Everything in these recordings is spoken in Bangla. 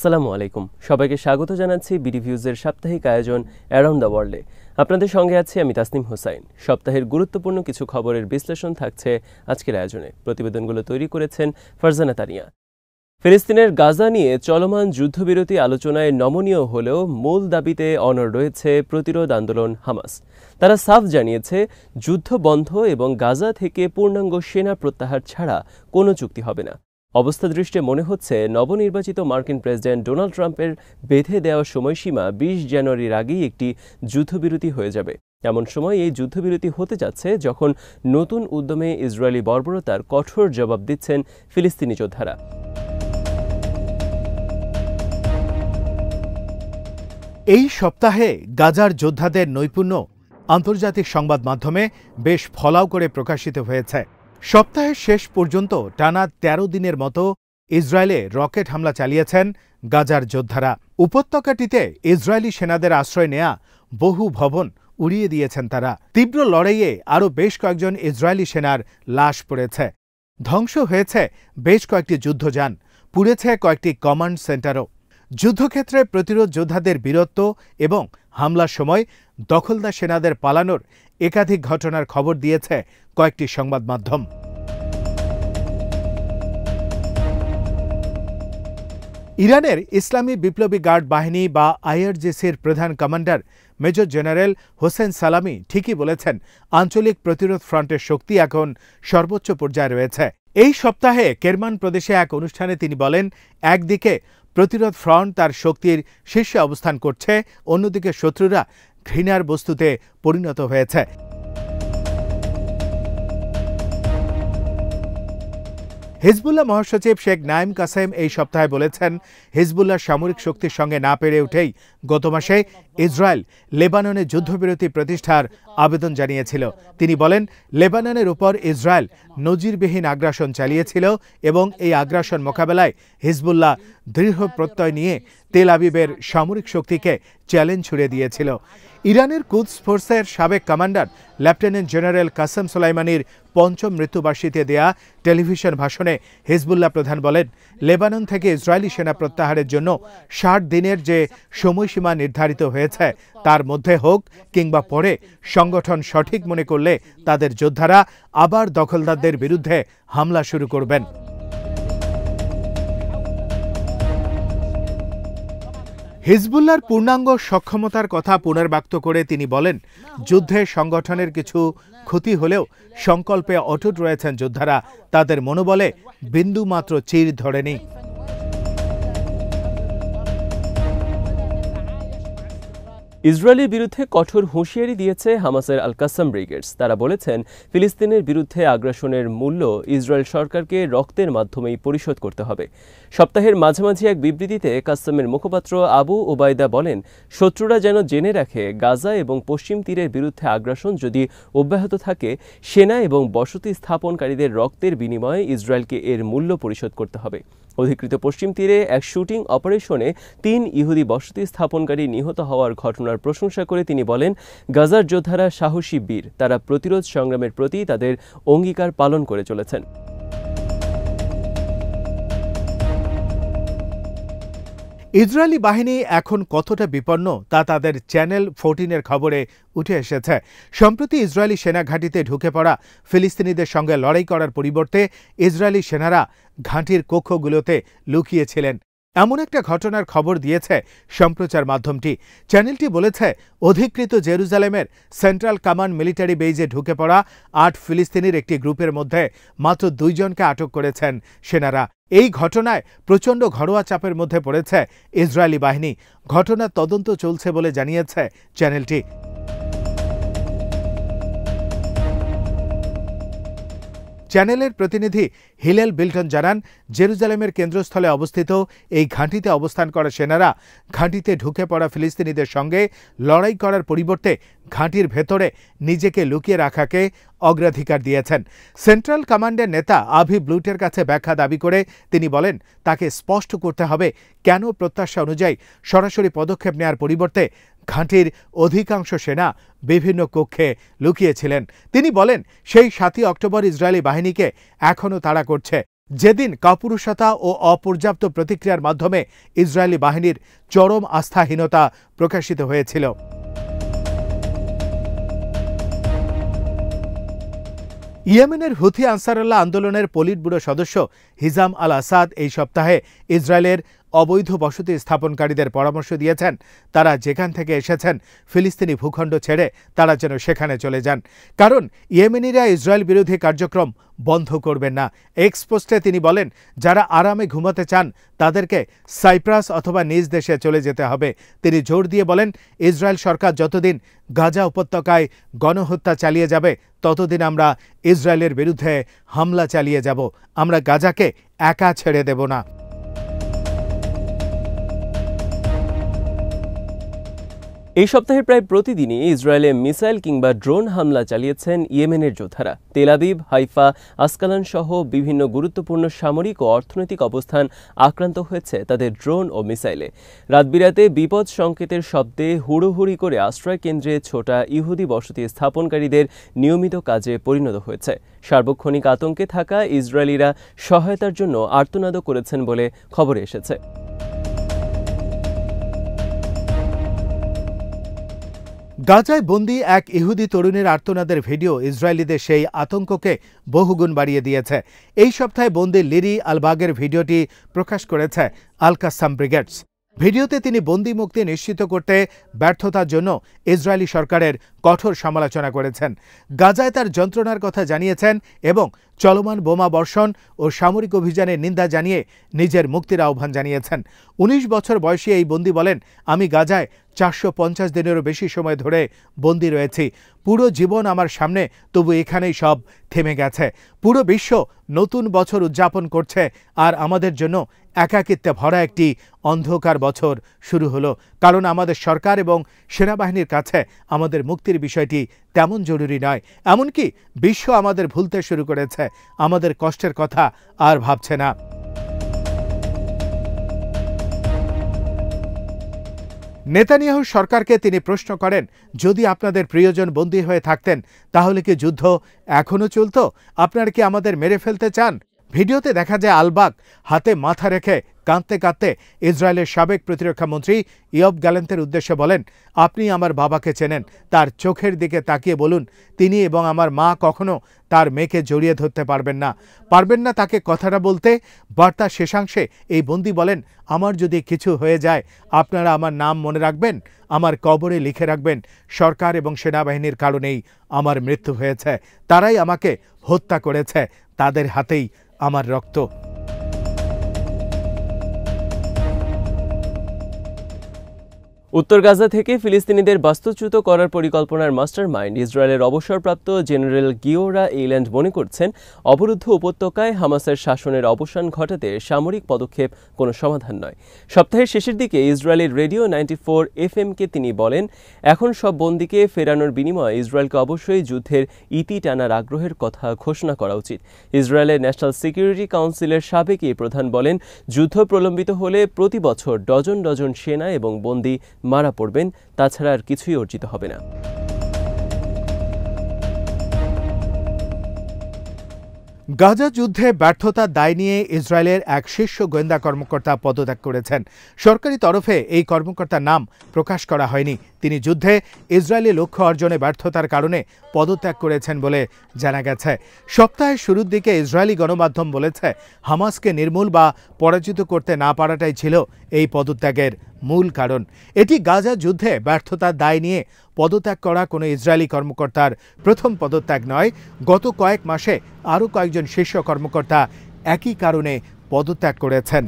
আসসালামু আলাইকুম, সবাইকে স্বাগত জানাচ্ছি বিডিভিউজের সাপ্তাহিক আয়োজন অ্যারাউন্ড দ্য ওয়ার্ল্ডে। আপনাদের সঙ্গে আছি আমি তাসনিম হোসাইন। সপ্তাহের গুরুত্বপূর্ণ কিছু খবরের বিশ্লেষণ থাকছে আজকের আয়োজনে। প্রতিবেদনগুলো তৈরি করেছেন ফারজানা তানিয়া। ফিলিস্তিনের গাজা নিয়ে চলমান যুদ্ধবিরতি আলোচনায় নমনীয় হলেও মূল দাবিতে অনড় রয়েছে প্রতিরোধ আন্দোলন হামাস। তারা সাফ জানিয়েছে, যুদ্ধ বন্ধ এবং গাজা থেকে পূর্ণাঙ্গ সেনা প্রত্যাহার ছাড়া কোনো চুক্তি হবে না। অবস্থা দৃষ্টে মনে হচ্ছে নবনির্বাচিত মার্কিন প্রেসিডেন্ট ডোনাল্ড ট্রাম্পের বেঁধে দেওয়া সময়সীমা ২০ জানুয়ারির আগেই একটি যুদ্ধবিরতি হয়ে যাবে। এমন সময় এই যুদ্ধবিরতি হতে যাচ্ছে যখন নতুন উদ্যমে ইসরায়েলি বর্বরতার কঠোর জবাব দিচ্ছেন ফিলিস্তিনি যোদ্ধারা। এই সপ্তাহে গাজার যোদ্ধাদের নৈপুণ্য আন্তর্জাতিক সংবাদ মাধ্যমে বেশ ফলাও করে প্রকাশিত হয়েছে। সপ্তাহের শেষ পর্যন্ত টানা ১৩ দিনের মতো ইসরায়েলে রকেট হামলা চালিয়েছেন গাজার যোদ্ধারা। উপত্যকাটিতে ইসরায়েলি সেনাদের আশ্রয় নেয়া বহু ভবন উড়িয়ে দিয়েছেন তারা। তীব্র লড়াইয়ে আরও বেশ কয়েকজন ইসরায়েলি সেনার লাশ পড়েছে। ধ্বংস হয়েছে বেশ কয়েকটি যুদ্ধযান, পুড়েছে কয়েকটি কমান্ড সেন্টারও। যুদ্ধক্ষেত্রে প্রতিরোধ যোদ্ধাদের বীরত্ব এবং হামলার সময় দখলদার সেনাদের পালানোর একাধিক ঘটনার খবর দিয়েছে কয়েকটি সংবাদ মাধ্যম। ইরানের ইসলামী বিপ্লবী গার্ড বাহিনী বা আইআরজিসির প্রধান কমান্ডার মেজর জেনারেল হোসেন সালামি ঠিকই বলেছেন, আঞ্চলিক প্রতিরোধ ফ্রন্টের শক্তি এখন সর্বোচ্চ পর্যায়ে রয়েছে। এই সপ্তাহে কেরমান প্রদেশে এক অনুষ্ঠানে তিনি বলেন, একদিকে প্রতিরোধ ফ্রন্ট তার শক্তির শীর্ষে অবস্থান করছে, অন্যদিকে শত্রুরা ঘৃণার বস্তুতে পরিণত হয়েছে। হিজবুল্লাহ মহাসচিব শেখ নাইম কাসেম এই সপ্তাহে বলেছেন, হিজবুল্লাহর সামরিক শক্তির সঙ্গে না পেরে উঠেই গত মাসে ইসরায়েল লেবাননে যুদ্ধবিরতি প্রতিষ্ঠার আবেদন জানিয়েছিল। তিনি বলেন, লেবাননের উপর ইসরায়েল নজিরবিহীন আগ্রাসন চালিয়েছিল এবং এই আগ্রাসন মোকাবেলায় হিজবুল্লাহ দৃঢ় প্রত্যয় নিয়ে তেল আবিবের সামরিক শক্তিকে চ্যালেঞ্জ ছুড়ে দিয়েছিল। ইরানের কুদস ফোর্সের সাবেক কমান্ডার লেফটেন্যান্ট জেনারেল কাসেম সোলাইমানির পঞ্চম মৃত্যুবার্ষিকীতে দেয়া টেলিভিশন ভাষণে হিজবুল্লাহ প্রধান বলেন, লেবানন থেকে ইসরায়েলি সেনা প্রত্যাহারের জন্য ৬০ দিনের যে সময়সীমা নির্ধারিত হয়েছে তার মধ্যে হোক কিংবা পরে সংগঠন সঠিক মনে করলে তাদের যোদ্ধারা আবার দখলদারদের বিরুদ্ধে হামলা শুরু করবেন। হিজবুল্লাহর পূর্ণাঙ্গ সক্ষমতার কথা পুনর্ব্যক্ত করে তিনি বলেন, যুদ্ধে সংগঠনের কিছু ক্ষতি হলেও সংকল্পে অটুট রয়েছেন যোদ্ধারা, তাদের মনোবলে বিন্দুমাত্র চির ধরেনি। ইসরায়েলের বিরুদ্ধে কঠোর হুঁশিয়ারি দিয়েছে হামাসের আল কাসাম ব্রিগেডস। তারা বলেছেন, ফিলিস্তিনের বিরুদ্ধে আগ্রাসনের মূল্য ইসরায়েল সরকারকে রক্তের মাধ্যমেই পরিশোধ করতে হবে। সপ্তাহের মাঝামাঝি এক বিবৃতিতে কাসামের মুখপাত্র আবু ওবায়দা বলেন, শত্রুরা যেন জেনে রাখে, গাজা এবং পশ্চিম তীরের বিরুদ্ধে আগ্রাসন যদি অব্যাহত থাকে, সেনা এবং বসতি স্থাপনকারীদের রক্তের বিনিময়ে ইসরায়েলকে এর মূল্য পরিশোধ করতে হবে। অধিকৃত পশ্চিম তীরে এক শুটিং অপারেশনে ৩ ইহুদি বসতি স্থাপনকারী নিহত হওয়ার ঘটনার প্রশংসা করে তিনি বলেন, গাজার যোদ্ধারা সাহসী বীর, তারা প্রতিরোধ সংগ্রামের প্রতি তাদের অঙ্গীকার পালন করে চলেছেন। ইসরায়েলি বাহিনী এখন কতটা বিপন্ন তা তাদের চ্যানেল 14-এর খবরে উঠে এসেছে। সম্প্রতি ইসরায়েলি সেনা ঘাঁটিতে ঢুকে পড়া ফিলিস্তিনিদের সঙ্গে লড়াই করার পরিবর্তে ইসরায়েলি সেনারা ঘাঁটির কক্ষগুলোতে লুকিয়েছিলেন, এমন একটা ঘটনার খবর দিয়েছে সম্প্রচার মাধ্যমটি। চ্যানেলটি বলেছে, অধিকৃত জেরুজালেমের সেন্ট্রাল কমান্ড মিলিটারি বেইজে ঢুকে পড়া ৮ ফিলিস্তিনির একটি গ্রুপের মধ্যে মাত্র ২ জনকে আটক করেছেন সেনারা। এই ঘটনায় প্রচণ্ড ঘরোয়া চাপের মধ্যে পড়েছে ইসরায়েলি বাহিনী। ঘটনার তদন্ত চলছে বলে জানিয়েছে চ্যানেলটি। চ্যানেলের প্রতিনিধি হিলেল বিল্টন জানান, জেরুজালেমের কেন্দ্রস্থলে অবস্থিত এই ঘাঁটিতে অবস্থান করা সেনারা ঘাঁটিতে ঢুকে পড়া ফিলিস্তিনিদের সঙ্গে লড়াই করার পরিবর্তে ঘাঁটির ভেতরে নিজেকে লুকিয়ে রাখাকে অগ্রাধিকার দিয়েছেন। সেন্ট্রাল কমান্ডের নেতা আভি ব্লুটের কাছে ব্যাখ্যা দাবি করে তিনি বলেন, তাকে স্পষ্ট করতে হবে কেন প্রত্যাশা অনুযায়ী সরাসরি পদক্ষেপ নেওয়ার পরিবর্তে ঘাঁটির অধিকাংশ সেনা বিভিন্ন কক্ষে লুকিয়েছিলেন। তিনি বলেন, সেই ৭ই অক্টোবর ইসরায়েলি বাহিনীকে এখনও তাড়া করছে। যেদিন কাপুরুষতা ও অপর্যাপ্ত প্রতিক্রিয়ার মাধ্যমে ইসরায়েলি বাহিনীর চরম আস্থাহীনতা প্রকাশিত হয়েছিল। ইয়েমেনের হুথি আনসারুল্লাহ আন্দোলনের পলিট ব্যুরো সদস্য হিজাম আল আসাদ এই সপ্তাহে ইসরায়েলের অবৈধ বসতি স্থাপনকারীদের পরামর্শ দিয়েছেন তারা যেখান থেকে এসেছেন ফিলিস্তিনি ভূখণ্ড ছেড়ে তারা যেন সেখানে চলে যান, কারণ ইয়েমেনিরা ইসরায়েল বিরোধী কার্যক্রম বন্ধ করবেন না। এক্স পোস্টে তিনি বলেন, যারা আরামে ঘুমাতে চান তাদেরকে সাইপ্রাস অথবা নিজ দেশে চলে যেতে হবে। তিনি জোর দিয়ে বলেন, ইসরায়েল সরকার যতদিন গাজা উপত্যকায় গণহত্যা চালিয়ে যাবে ততদিন আমরা ইসরায়েলের বিরুদ্ধে হামলা চালিয়ে যাব। আমরা গাজাকে একা ছেড়ে দেব না। এই সপ্তাহের প্রায় প্রতিদিনই ইসরায়েলে মিসাইল কিংবা ড্রোন হামলা চালিয়েছেন ইয়েমেনের যোদ্ধারা। তেল আবিব, হাইফা, আসকালান সহ বিভিন্ন গুরুত্বপূর্ণ সামরিক ও অর্থনৈতিক অবস্থান আক্রান্ত হয়েছে তাদের ড্রোন ও মিসাইলে। রাতবিরাতে বিপদ সংকেতের শব্দে হুড়োহুড়ি করে আশ্রয় কেন্দ্রে ছোটা ইহুদি বসতি স্থাপনকারীদের নিয়মিত কাজে পরিণত হয়েছে। সার্বক্ষণিক আতঙ্কে থাকা ইসরায়েলিরা সহায়তার জন্য আর্তনাদও করেছেন বলে খবরে এসেছে। গাজায় বন্দী এক ইহুদি তরুণীর আর্তনাদের ভিডিও ইসরায়েলিদের সেই আতঙ্ককে বহুগুণ বাড়িয়ে দিয়েছে। এই সপ্তাহে বন্দী লিরি আলবাগের ভিডিওটি প্রকাশ করেছে আল কাসাম ব্রিগেডস। ভিডিওতে তিনি বন্দী মুক্তি নিশ্চিত করতে ব্যর্থতার জন্য ইসরায়েলি সরকারের কঠোর সমালোচনা করেছেন। গাজায় তার যন্ত্রণার কথা জানিয়েছেন এবং চলমান বোমা বর্ষণ ও সামরিক অভিযানের নিন্দা জানিয়ে নিজের মুক্তির আহ্বান জানিয়েছেন। ১৯ বছর বয়সী এই বন্দী বলেন, আমি গাজায় ৪৫০ দিনেরও বেশি সময় ধরে বন্দী রয়েছি। পুরো জীবন আমার সামনে, তবু এখানেই সব থেমে গেছে। পুরো বিশ্ব নতুন বছর উদযাপন করছে আর আমাদের জন্য একাকিত্বে ভরা একটি অন্ধকার বছর শুরু হলো, কারণ আমাদের সরকার এবং সেনাবাহিনীর কাছে আমাদের মুক্তির বিষয়টি তেমন জরুরি নয়। এমনকি বিশ্ব আমাদের ভুলতে শুরু করেছে, আমাদের কষ্টের কথা আর ভাবছে না। নেতানিয়াহু সরকারকে তিনি প্রশ্ন করেন, যদি আপনাদের প্রিয়জন বন্দী হয়ে থাকতেন তাহলে কি যুদ্ধ এখনো চলত? আপনারা কি আমাদের মেরে ফেলতে চান? ভিডিওতে দেখা যায় আলবাগ হাতে মাথা রেখে কাঁদতে কাঁদতে ইসরায়েলের সাবেক প্রতিরক্ষা মন্ত্রী ইয়ব গ্যালেন্তের উদ্দেশ্যে বলেন, আপনি আমার বাবাকে চেনেন, তার চোখের দিকে তাকিয়ে বলুন তিনি এবং আমার মা কখনো তার মেয়েকে জড়িয়ে ধরতে পারবেন না তাকে কথাটা বলতে। বার্তা শেষাংশে এই বন্দী বলেন, আমার যদি কিছু হয়ে যায় আপনারা আমার নাম মনে রাখবেন, আমার কবরে লিখে রাখবেন, সরকার এবং সেনাবাহিনীর কারণেই আমার মৃত্যু হয়েছে, তারাই আমাকে হত্যা করেছে, তাদের হাতেই আমার রক্ত। উত্তর গাজা থেকে ফিলিস্তিনিদের বাস্তুচ্যুত করার পরিকল্পনার মাস্টারমাইন্ড ইসরায়েলের অবসরপ্রাপ্ত জেনারেল গিওরা এইল্যান্ড মনে করছেন, অবরুদ্ধ উপত্যকায় হামাসের শাসনের অবসান ঘটাতে সামরিক পদক্ষেপ কোনো সমাধান নয়। সপ্তাহের শেষের দিকে ইসরায়েলের রেডিও 94 FM-কে তিনি বলেন, এখন সব বন্দীকে ফেরানোর বিনিময়ে ইসরায়েলকে অবশ্যই যুদ্ধের ইতি টানার আগ্রহের কথা ঘোষণা করা উচিত। ইসরায়েলের ন্যাশনাল সিকিউরিটি কাউন্সিলের সাবেক এই প্রধান বলেন, যুদ্ধ প্রলম্বিত হলে প্রতি বছর ডজন ডজন সেনা এবং বন্দী মারা পড়বেন, তাছাড়া আর কিছুই অর্জিত হবে না। গাজা যুদ্ধে ব্যর্থতার দায় নিয়ে ইসরায়েলের এক শীর্ষ গোয়েন্দা কর্মকর্তা পদত্যাগ করেছেন। সরকারি তরফে এই কর্মকর্তার নাম প্রকাশ করা হয়নি। তিনি যুদ্ধে ইসরায়েলি লক্ষ্য অর্জনে ব্যর্থতার কারণে পদত্যাগ করেছেন বলে জানা গেছে। সপ্তাহের শুরুর দিকে ইসরায়েলি গণমাধ্যম বলেছে, হামাসকে নির্মূল বা পরাজিত করতে না পারাটাই ছিল এই পদত্যাগের মূল কারণ। এটি গাজা যুদ্ধে ব্যর্থতার দায় নিয়ে পদত্যাগ করা কোনো ইসরায়েলি কর্মকর্তার প্রথম পদত্যাগ নয়। গত কয়েক মাসে আরও কয়েকজন শীর্ষ কর্মকর্তা একই কারণে পদত্যাগ করেছেন।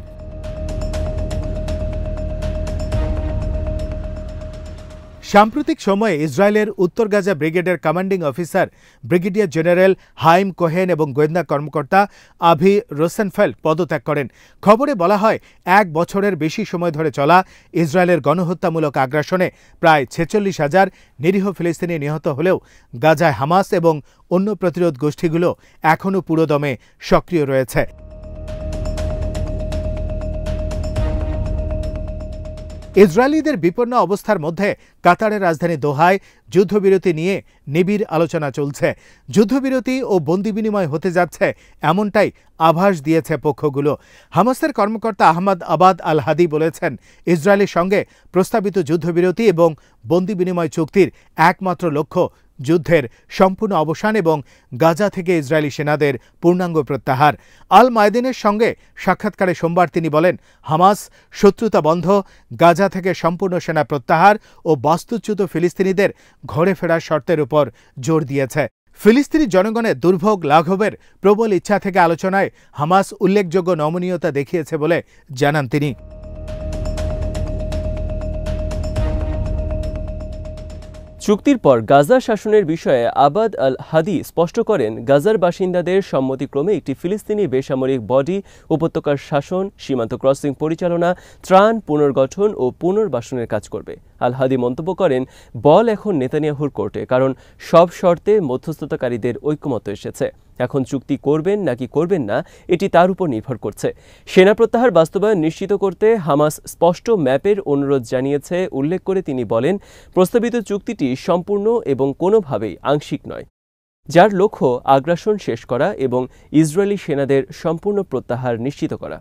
সাম্প্রতিক সময়ে ইসরায়েলের উত্তর গাজা ব্রিগেডের commanding officer brigadier general হাইম Cohen এবং গোয়েন্দা কর্মকর্তা আভি রোসেনফেল্ড পদত্যাগ করেন। খবরে বলা হয়, 1 বছরের বেশি সময় ধরে চলা ইসরায়েলের গণহত্যামূলক আগ্রাসনে প্রায় 46,000 নিরীহ ফিলিস্তিনি নিহত হলেও গাজায় হামাস এবং অন্য প্রতিরোধ গোষ্ঠীগুলো এখনও পুরোদমে সক্রিয় রয়েছে। ইসরায়েলিদের বিপন্ন অবস্থার মধ্যে কাতারের রাজধানী দোহায় যুদ্ধবিরতি নিয়ে নিবিড় আলোচনা চলছে। যুদ্ধবিরতি ও বন্দি বিনিময় হতে যাচ্ছে এমনটাই আভাস দিয়েছে পক্ষগুলো। হামাসের কর্মকর্তা আহমদ আবাদ আল হাদি বলেছেন, ইসরায়েলের সঙ্গে প্রস্তাবিত যুদ্ধবিরতি এবং বন্দি বিনিময় চুক্তির একমাত্র লক্ষ্য যুদ্ধের সম্পূর্ণ অবসান এবং গাজা থেকে ইসরায়েলি সেনাদের পূর্ণাঙ্গ প্রত্যাহার। আল মায়দিনের সঙ্গে সাক্ষাৎকারে সোমবার তিনি বলেন, হামাস শত্রুতা বন্ধ, গাজা থেকে সম্পূর্ণ সেনা প্রত্যাহার ও বাস্তুচ্যুত ফিলিস্তিনিদের ঘরে ফেরার শর্তের উপর জোর দিয়েছে। ফিলিস্তিনি জনগণের দুর্ভোগ লাঘবের প্রবল ইচ্ছা থেকে আলোচনায় হামাস উল্লেখযোগ্য নমনীয়তা দেখিয়েছে বলে জানান তিনি। চুক্তির পর গাজা শাসনের বিষয়ে আবাদ আল হাদি স্পষ্ট করেন, গাজার বাসিন্দাদের সম্মতিক্রমে একটি ফিলিস্তিনি বেসামরিক বডি উপত্যকার শাসন, সীমান্ত ক্রসিং পরিচালনা, ত্রাণ, পুনর্গঠন ও পুনর্বাসনের কাজ করবে। আল হাদি মন্তব্য করেন, বল এখন নেতানিয়াহুর কোর্টে, কারণ সব শর্তে মধ্যস্থতাকারীদের ঐক্যমত এসেছে। এখন চুক্তি করবেন নাকি করবেন না এটি তার উপর নির্ভর করছে। সেনা প্রত্যাহার বাস্তবায়ন নিশ্চিত করতে হামাস স্পষ্ট ম্যাপের অনুরোধ জানিয়েছে উল্লেখ করে তিনি বলেন, প্রস্তাবিত চুক্তিটি সম্পূর্ণ এবং কোনোভাবেই আংশিক নয়, যার লক্ষ্য আগ্রাসন শেষ করা এবং ইসরায়েলি সেনাদের সম্পূর্ণ প্রত্যাহার নিশ্চিত করা।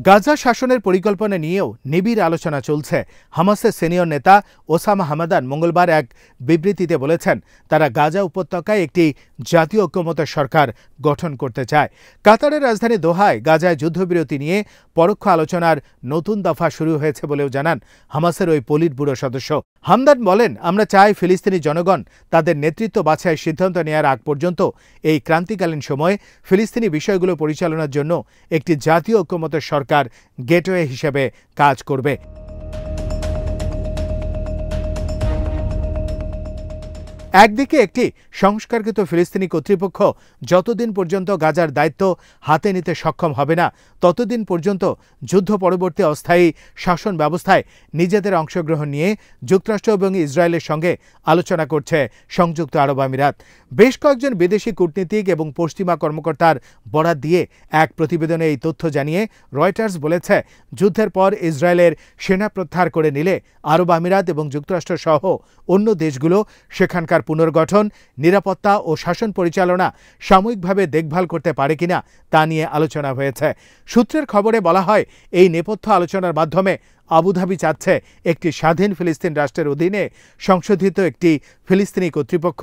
গাজা শাসনের পরিকল্পনা নিয়েও নিবিড় আলোচনা চলছে। হামাসের সিনিয়র নেতা ওসামা হামাদান মঙ্গলবার এক বিবৃতিতে বলেছেন, তারা গাজা উপত্যকায় একটি জাতীয় ঐক্যমত্য সরকার গঠন করতে চায়। কাতারের রাজধানী দোহায় গাজায় যুদ্ধবিরতি নিয়ে পরোক্ষ আলোচনার নতুন দফা শুরু হয়েছে বলেও জানান হামাসের ওই পলিট ব্যুরো সদস্য। হামদান বলেন, আমরা চাই ফিলিস্তিনি জনগণ তাদের নেতৃত্ব বাছাইয়ের সিদ্ধান্ত নেওয়ার আগ পর্যন্ত এই ক্রান্তিকালীন সময়ে ফিলিস্তিনি বিষয়গুলো পরিচালনার জন্য একটি জাতীয় ঐক্যমত্য সরকার গেটওয়ে হিসেবে কাজ করবে। একদিকে একটি সংস্কারকৃত ফিলিস্তিনি কর্তৃপক্ষ যতদিন পর্যন্ত গাজার দায়িত্ব হাতে নিতে সক্ষম হবে না, ততদিন পর্যন্ত যুদ্ধ পরবর্তী অস্থায়ী শাসন ব্যবস্থায় নিজেদের অংশগ্রহণ নিয়ে যুক্তরাষ্ট্র এবং ইসরায়েলের সঙ্গে আলোচনা করছে সংযুক্ত আরব আমিরাত। বেশ কয়েকজন বিদেশি কূটনীতিক এবং পশ্চিমা কর্মকর্তার বরাত দিয়ে এক প্রতিবেদনে এই তথ্য জানিয়ে রয়টার্স বলেছে, যুদ্ধের পর ইসরায়েলের সেনা প্রত্যাহার করে নিলে আরব আমিরাত এবং যুক্তরাষ্ট্র সহ অন্য দেশগুলো সেখানকার পুনর্গঠন, নিরাপত্তা ও শাসন পরিচালনা সাময়িকভাবে দেখভাল করতে পারে কিনা তা নিয়ে আলোচনা হয়েছে। সূত্রের খবরে বলা হয়, এই নেপথ্য আলোচনার মাধ্যমে আবুধাবি চাচ্ছে একটি স্বাধীন ফিলিস্তিন রাষ্ট্রের অধীনে সংশোধিত একটি ফিলিস্তিনি কর্তৃপক্ষ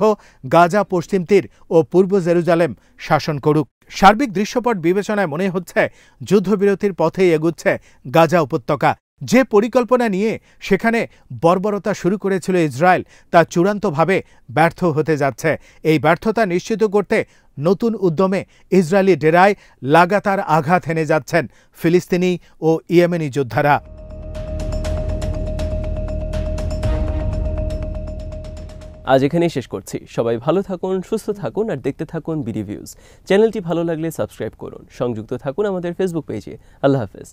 গাজা, পশ্চিম তীর ও পূর্ব জেরুজালেম শাসন করুক। সার্বিক দৃশ্যপট বিবেচনায় মনে হচ্ছে যুদ্ধবিরতির পথেই এগুচ্ছে গাজা উপত্যকা। যে পরিকল্পনা নিয়ে সেখানে বর্বরতা শুরু করেছিল ইসরায়েল, তা চূড়ান্তভাবে ব্যর্থ হতে যাচ্ছে। এই ব্যর্থতা নিশ্চিত করতে নতুন উদ্যমে ইসরায়েলি ডেরায় লাগাতার আঘাত হেনে যাচ্ছেন ফিলিস্তিনি ও ইয়েমেনি যোদ্ধারা। আজ এখানেই শেষ করছি। সবাই ভালো থাকুন, সুস্থ থাকুন আর দেখতে থাকুন বিডি ভিউজ। চ্যানেলটি ভালো লাগলে সাবস্ক্রাইব করুন। সংযুক্ত থাকুন আমাদের ফেসবুক পেজে। আল্লাহ হাফেজ।